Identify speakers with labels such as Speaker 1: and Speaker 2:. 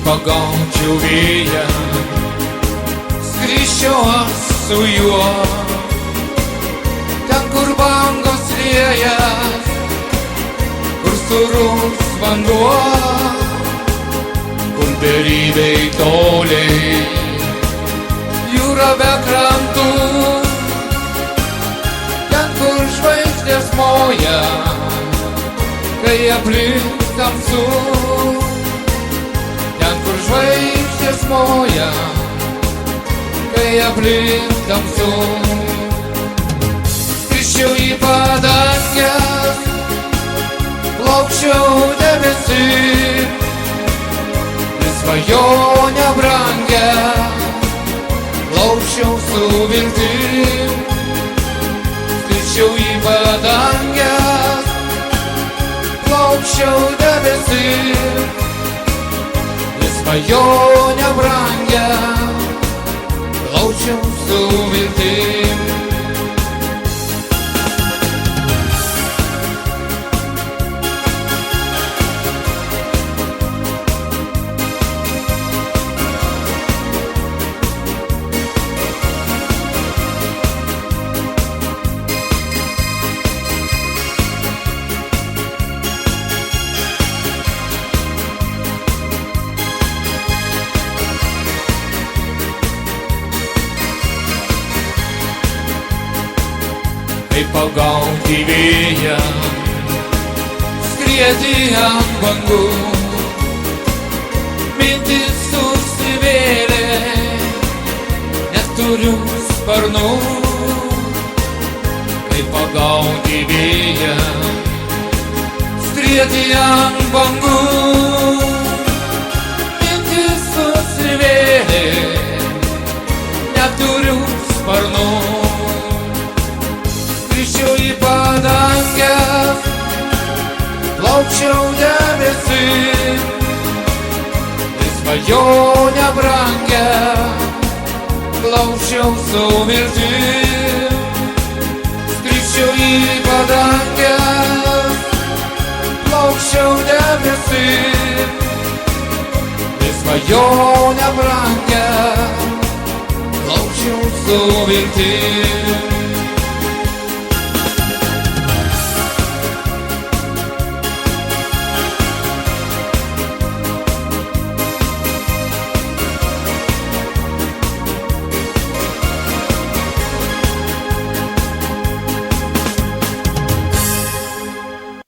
Speaker 1: pagaučiau vėją, skriščiau aš su juo, ten kur bangos liejas, kur surus vanduo, kur beribei toliai, jūra be krantų, ten kur žvaigždės moja, kai aplink tamsu, ten kur žvaigždės moja, kai aplink tamsu. Skrisčiau į padangęs, plaukčiau debesim, į svajonę brangę, plaukčiau su viltim. Skrisčiau į padangęs, plaukčiau debesim, į svajonę brangę, plaukčiau su viltim. Kaip pagauti vėją, skrieti ant bangų, mintis susivėlė, neturiu sparnų. Kaip pagauti vėją, skrieti ant bangų, mintis susivėlė, neturiu sparnų. Skrisčiau į padangęs, plaukčiau debesim, į svajonę brangę, plaukčiau su viltim. Skrisčiau į padangęs, plaukčiau debesim, į svajonę brangę, plaukčiau su viltim.